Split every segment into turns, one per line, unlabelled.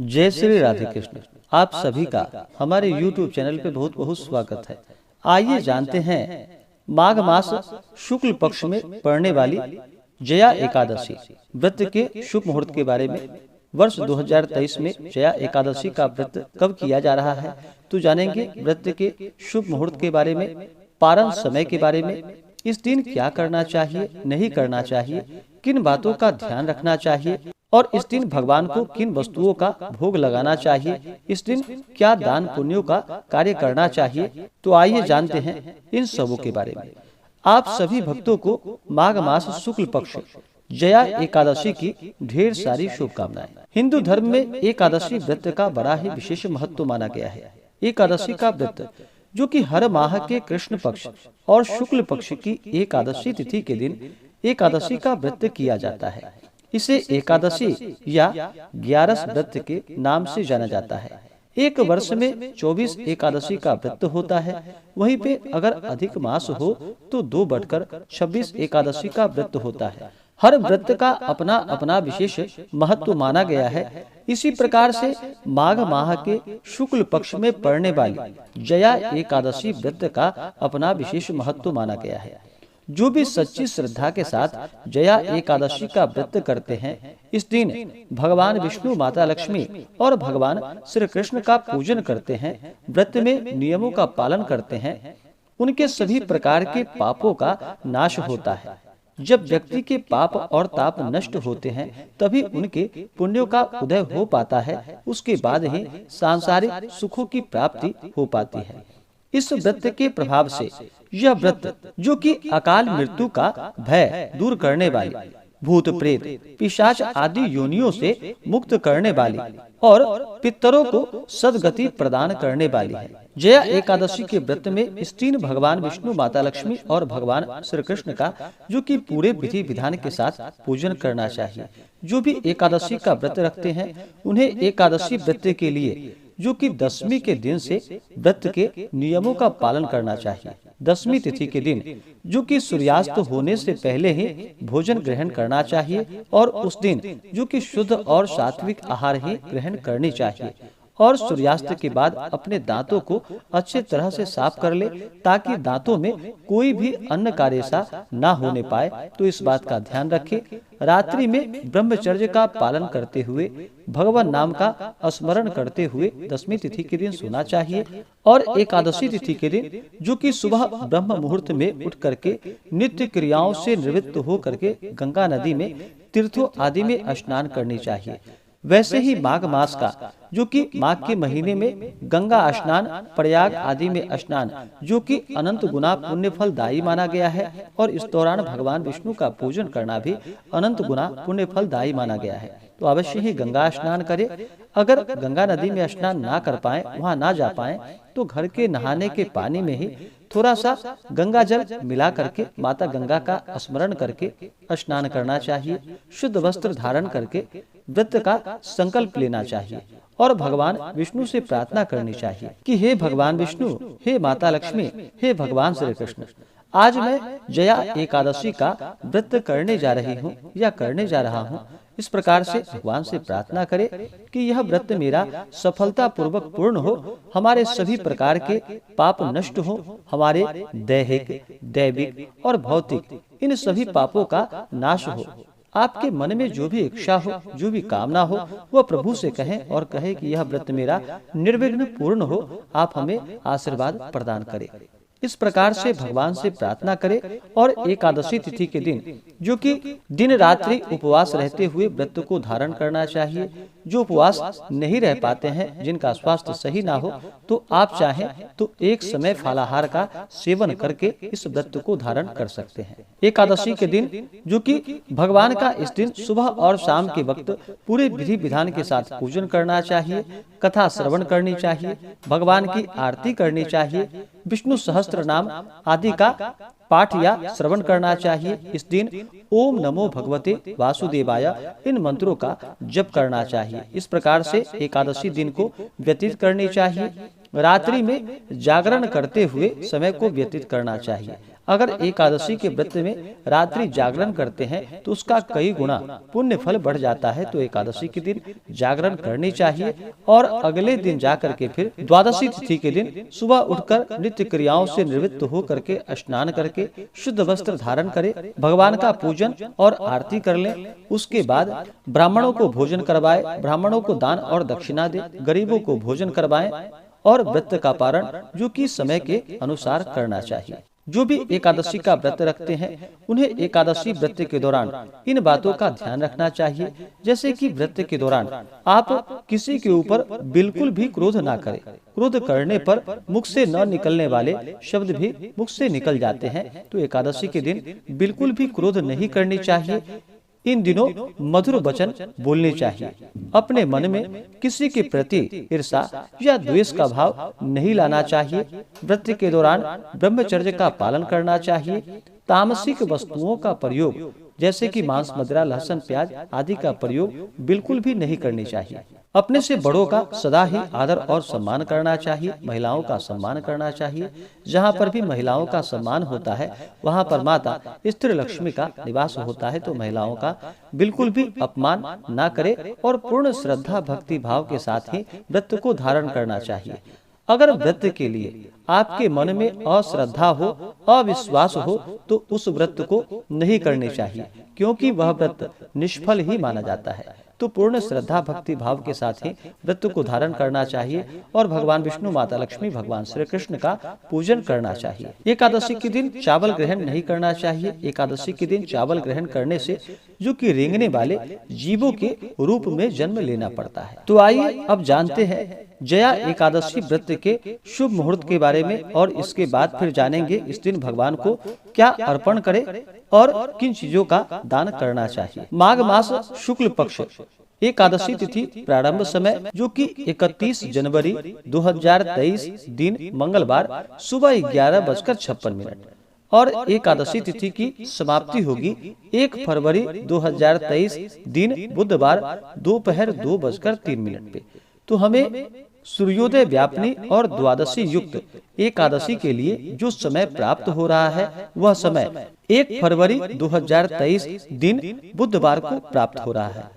जय श्री राधे कृष्ण। आप सभी का हमारे YouTube चैनल पे बहुत बहुत स्वागत है। आइए जानते हैं माघ मास शुक्ल पक्ष में पड़ने वाली जया एकादशी व्रत के शुभ मुहूर्त के बारे में। वर्ष 2023 में जया एकादशी का व्रत कब किया जा रहा है तो जानेंगे व्रत के शुभ मुहूर्त के बारे में, पारण समय के बारे में, इस दिन क्या करना चाहिए, नहीं करना चाहिए, किन बातों का ध्यान रखना चाहिए और इस दिन भगवान को किन वस्तुओं का भोग लगाना चाहिए, इस दिन क्या दान पुण्यों का कार्य करना चाहिए। तो आइए जानते हैं इन सबों के बारे में। आप सभी भक्तों को माघ मास शुक्ल पक्ष जया एकादशी की ढेर सारी शुभकामनाएं। हिंदू धर्म में एकादशी व्रत का बड़ा ही विशेष महत्व माना गया है। एकादशी का व्रत जो कि हर माह के कृष्ण पक्ष और शुक्ल पक्ष की एकादशी तिथि के दिन एकादशी का व्रत किया जाता है। इसे एकादशी या 11 व्रत के नाम से जाना जाता है। एक वर्ष में 24 एकादशी का व्रत होता है। वहीं पे अगर अधिक मास हो तो 2 बढ़कर 26 एकादशी का व्रत होता है। हर व्रत का अपना अपना विशेष महत्व माना गया है। इसी प्रकार से माघ माह के शुक्ल पक्ष में पड़ने वाली जया एकादशी व्रत का अपना विशेष महत्व माना गया है। जो भी सच्ची श्रद्धा के साथ जया एकादशी का व्रत करते हैं, इस दिन भगवान विष्णु, माता लक्ष्मी और भगवान श्री कृष्ण का पूजन करते हैं, व्रत में नियमों का पालन करते हैं, उनके सभी प्रकार के पापों का नाश होता है। जब व्यक्ति के पाप और ताप नष्ट होते हैं तभी उनके पुण्यों का उदय हो पाता है। उसके बाद ही सांसारिक सुखों की प्राप्ति हो पाती है। इस व्रत के प्रभाव से यह व्रत जो कि अकाल मृत्यु का भय दूर करने वाली, भूत प्रेत पिशाच आदि योनियों से मुक्त करने वाली और पितरों को सद्गति प्रदान करने वाली है। जया एकादशी के व्रत में इस दिन भगवान विष्णु, माता लक्ष्मी और भगवान श्री कृष्ण का जो कि पूरे विधि विधान के साथ पूजन करना चाहिए। जो भी एकादशी का व्रत रखते हैं उन्हें एकादशी व्रत के लिए जो कि 10वीं के दिन से व्रत के नियमों का पालन करना चाहिए। 10वीं तिथि के दिन जो कि सूर्यास्त होने से पहले ही भोजन ग्रहण करना चाहिए और उस दिन जो कि शुद्ध और सात्विक आहार ही ग्रहण करनी चाहिए और सूर्यास्त के बाद अपने दांतों को अच्छे तरह से साफ कर ले ताकि दांतों में कोई भी अन्न का रेशा ना होने पाए। तो इस बात का ध्यान रखें। रात्रि में ब्रह्मचर्य का पालन करते हुए भगवान नाम का स्मरण करते हुए 10वीं तिथि के दिन सोना चाहिए और एकादशी तिथि के दिन जो कि सुबह ब्रह्म मुहूर्त में उठ करके नित्य क्रियाओं से निवृत्त हो करके गंगा नदी में, तीर्थों आदि में स्नान करनी चाहिए। वैसे ही माघ मास का जो कि माघ के महीने में गंगा स्नान, प्रयाग आदि में स्नान जो कि अनंत गुना पुण्य फलदायी माना गया है और इस दौरान भगवान विष्णु का पूजन करना भी अनंत गुना पुण्य फलदायी माना गया है। तो अवश्य ही गंगा स्नान करें। अगर गंगा नदी में स्नान ना कर पाए, वहाँ ना जा पाए तो घर के नहाने के पानी में ही थोड़ा सा गंगा जल मिला करके माता गंगा का स्मरण करके स्नान करना चाहिए। शुद्ध वस्त्र धारण करके व्रत का संकल्प लेना चाहिए और भगवान विष्णु से प्रार्थना करनी चाहिए कि हे भगवान विष्णु, हे माता लक्ष्मी, हे भगवान श्री कृष्ण, आज मैं जया एकादशी का व्रत करने जा रही हूँ या करने जा रहा हूँ। इस प्रकार से भगवान से प्रार्थना करें कि यह व्रत मेरा सफलता पूर्वक पूर्ण हो, हमारे सभी प्रकार के पाप नष्ट हो, हमारे दैहिक, दैविक और भौतिक इन सभी पापों का नाश हो। आपके मन में जो भी इच्छा हो, जो भी कामना हो, वह प्रभु से कहें और कहें कि यह व्रत मेरा निर्विघ्न पूर्ण हो, आप हमें आशीर्वाद प्रदान करें। इस प्रकार से भगवान से प्रार्थना करें और एकादशी तिथि के दिन जो कि दिन रात्रि उपवास रहते हुए व्रत को धारण करना चाहिए। जो उपवास नहीं रह पाते हैं, जिनका स्वास्थ्य सही ना हो, तो आप चाहें तो एक समय फलाहार का सेवन करके इस व्रत को धारण कर सकते हैं। एकादशी के दिन जो कि भगवान का इस दिन सुबह और शाम के वक्त पूरे विधि विधान के साथ पूजन करना चाहिए, कथा श्रवण करनी चाहिए, भगवान की आरती करनी चाहिए, विष्णु सहस्त्र नाम आदि का पाठ या श्रवण करना चाहिए। इस दिन ओम नमो भगवते वासुदेवाय इन मंत्रों का जप करना चाहिए। इस प्रकार से एकादशी दिन को व्यतीत करनी चाहिए। रात्रि में जागरण करते हुए समय को व्यतीत करना चाहिए। अगर एकादशी के व्रत में रात्रि जागरण करते हैं तो उसका कई गुना पुण्य फल बढ़ जाता है। तो एकादशी के दिन जागरण करनी चाहिए और अगले दिन जाकर के फिर द्वादशी तिथि के दिन सुबह उठकर नित्य क्रियाओं से निवृत्त हो करके स्नान करके शुद्ध वस्त्र धारण करें, भगवान का पूजन और आरती कर लें। उसके बाद ब्राह्मणों को भोजन करवाए, ब्राह्मणों को दान और दक्षिणा दे, गरीबों को भोजन करवाएं और व्रत का पारण जो कि समय के अनुसार करना चाहिए। जो भी एकादशी का व्रत रखते हैं उन्हें एकादशी व्रत के दौरान इन बातों का ध्यान रखना चाहिए, जैसे कि व्रत के दौरान आप किसी के ऊपर बिल्कुल भी क्रोध ना करें। क्रोध करने पर मुख से न निकलने वाले शब्द भी मुख से निकल जाते हैं। तो एकादशी के दिन बिल्कुल भी क्रोध नहीं करनी चाहिए। इन दिनों मधुर वचन बोलने चाहिए। अपने मन में किसी के प्रति ईर्षा या द्वेष का भाव नहीं लाना चाहिए। व्रत के दौरान ब्रह्मचर्य का पालन करना चाहिए। तामसिक वस्तुओं का प्रयोग जैसे कि मांस, मदिरा, लहसुन, प्याज आदि का प्रयोग बिल्कुल भी नहीं करनी चाहिए। अपने से बड़ों का सदा ही आदर और सम्मान करना चाहिए। महिलाओं का सम्मान करना चाहिए। जहाँ पर भी महिलाओं का सम्मान होता है वहाँ पर माता स्त्री लक्ष्मी का निवास होता है। तो महिलाओं का बिल्कुल भी अपमान ना करे और पूर्ण श्रद्धा भक्ति भाव के साथ ही व्रत को धारण करना चाहिए। अगर व्रत के लिए आपके मन में अश्रद्धा हो, अविश्वास हो तो उस व्रत को नहीं करनी चाहिए, क्योंकि वह व्रत निष्फल ही माना जाता है। तो पूर्ण श्रद्धा भक्ति भाव के साथ ही व्रत को धारण करना चाहिए और भगवान विष्णु, माता लक्ष्मी, भगवान श्री कृष्ण का पूजन करना चाहिए। एकादशी के दिन चावल ग्रहण नहीं करना चाहिए। एकादशी के दिन चावल ग्रहण करने से जो कि रेंगने वाले जीवों के रूप में जन्म लेना पड़ता है। तो आइए अब जानते हैं जया एकादशी व्रत के शुभ मुहूर्त के बारे में और इसके बाद फिर जानेंगे इस दिन भगवान को क्या अर्पण करें और किन चीजों का दान करना चाहिए। माघ मास शुक्ल पक्ष एकादशी तिथि प्रारंभ समय जो कि 31 जनवरी 2023 दिन मंगलवार सुबह 11:56 और एकादशी तिथि की समाप्ति होगी 1 फरवरी 2023 दिन बुधवार दोपहर 2:03 पे। तो हमें सूर्योदय व्यापनी और द्वादशी युक्त एकादशी के लिए जो समय प्राप्त हो रहा है वह समय 1 फरवरी 2023 दिन बुधवार को प्राप्त हो रहा है।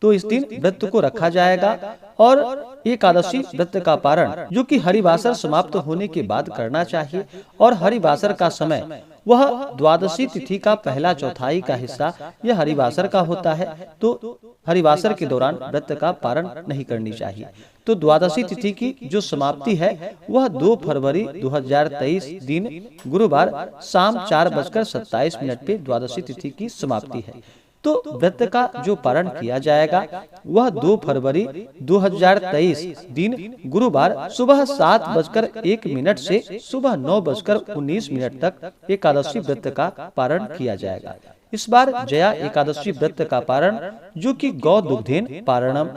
तो इस दिन व्रत को रखा जाएगा और एकादशी व्रत का पारण जो कि हरिवासर समाप्त होने के बाद करना चाहिए और हरिवासर का समय वह द्वादशी तिथि का पहला चौथाई का हिस्सा यह हरिवासर का होता है। तो हरिवासर के दौरान व्रत का पारण नहीं करनी चाहिए। तो द्वादशी तिथि की जो समाप्ति है वह 2 फरवरी 2023 दिन गुरुवार शाम 4:27 पे द्वादशी तिथि की समाप्ति है। तो व्रत का जो पारण किया जाएगा वह 2 फरवरी 2023 दिन गुरुवार सुबह 7:01 से सुबह 9:19 तक एकादशी व्रत का पारण किया जाएगा। इस बार जया एकादशी व्रत का पारण जो कि गौ दुग्धेन पारणम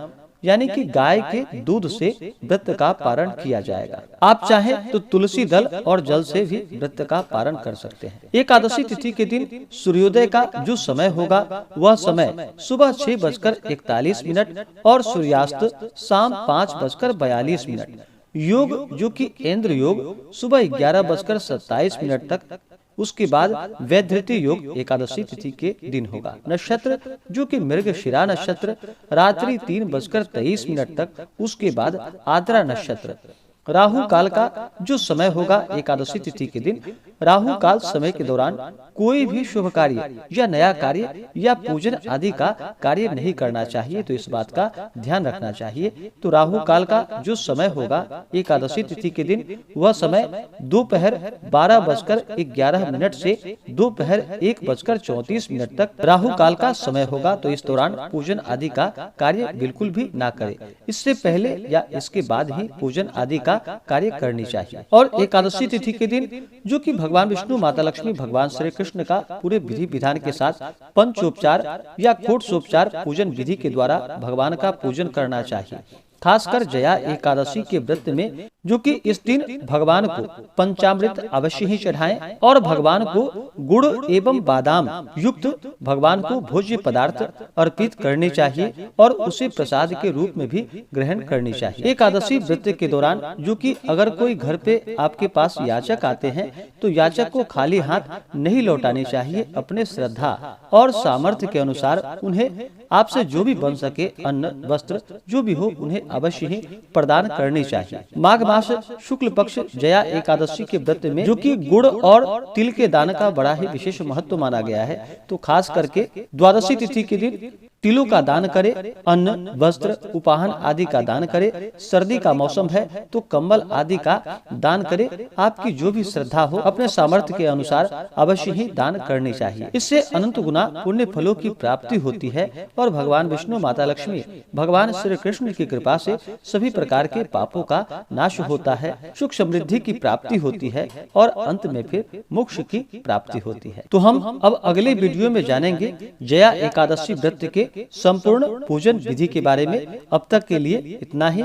यानी कि गाय के दूध से व्रत का पारण किया जाएगा। आप चाहें तो तुलसी दल और जल से भी व्रत का पारण कर सकते हैं। एकादशी तिथि के दिन सूर्योदय का जो समय होगा वह समय सुबह 6:41 और सूर्यास्त शाम 5:42। योग जो कि इंद्र योग सुबह 11:27 तक। उसके बाद वैधृति योग एकादशी तिथि के दिन होगा। नक्षत्र जो कि मृगशिरा नक्षत्र रात्रि 3:23 तक। उसके बाद आद्रा नक्षत्र। राहु काल का जो समय होगा एकादशी तिथि के दिन, राहु काल समय के दौरान कोई भी शुभ कार्य या नया कार्य या पूजन आदि का कार्य नहीं करना चाहिए। तो इस बात का ध्यान रखना चाहिए। तो राहु काल का जो समय होगा एकादशी तिथि के दिन वह समय दोपहर 12:11 से दोपहर 1:34 तक राहु काल का समय होगा। तो इस दौरान पूजन आदि का कार्य बिल्कुल भी ना करें। इससे पहले या इसके बाद ही पूजन आदि का कार्य करनी चाहिए। और एकादशी तिथि के दिन जो कि भगवान विष्णु, माता लक्ष्मी, भगवान श्री कृष्ण का पूरे विधि विधान के साथ पंचोपचार या कोटोपचार पूजन विधि के द्वारा भगवान का पूजन करना चाहिए। खासकर जया एकादशी के व्रत में, जो कि इस दिन भगवान को पंचामृत अवश्य ही चढ़ाएं और भगवान को गुड़ एवं बादाम युक्त भगवान को भोज्य पदार्थ अर्पित करने चाहिए और उसे प्रसाद के रूप में भी ग्रहण करनी चाहिए। एकादशी व्रत के दौरान, जो कि अगर कोई घर पे आपके पास याचक आते हैं तो याचक को खाली हाथ नहीं लौटानी चाहिए। अपने श्रद्धा और सामर्थ्य के अनुसार उन्हें आपसे जो भी बन सके अन्न वस्त्र जो भी हो उन्हें अवश्य ही प्रदान करनी चाहिए। माघ मास शुक्ल पक्ष जया एकादशी के व्रत में, जो कि गुड़ और तिल के दान का बड़ा ही विशेष महत्व माना गया है, तो खास करके द्वादशी तिथि के दिन तिलों का दान करे, अन्न वस्त्र उपाहन आदि का दान करे। सर्दी का मौसम है तो कंबल आदि का दान करे। आपकी जो भी श्रद्धा हो अपने सामर्थ्य के अनुसार अवश्य ही दान करनी चाहिए। इससे अनंत गुना पुण्य फलों की प्राप्ति होती है और भगवान विष्णु, माता लक्ष्मी, भगवान श्री कृष्ण की कृपा से सभी प्रकार के पापों का नाश होता है, सुख समृद्धि की प्राप्ति होती है और अंत में फिर मोक्ष की प्राप्ति होती है। तो हम अब अगले वीडियो में जानेंगे जया एकादशी व्रत के संपूर्ण पूजन विधि के बारे में। अब तक के लिए इतना ही।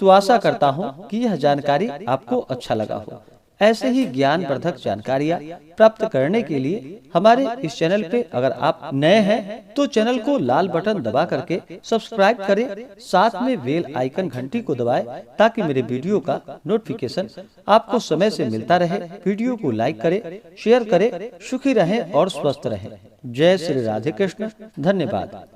तो आशा करता हूँ कि यह जानकारी आपको अच्छा लगा हो। ऐसे ही ज्ञानवर्धक जानकारियाँ प्राप्त करने के लिए हमारे इस चैनल पे अगर आप नए हैं तो चैनल को लाल बटन दबा करके सब्सक्राइब करें, साथ में बेल आइकन घंटी को दबाएं ताकि मेरे वीडियो का नोटिफिकेशन आपको समय से मिलता रहे। वीडियो को लाइक करें, शेयर करें। सुखी रहें और स्वस्थ रहें। जय श्री राधे कृष्ण। धन्यवाद।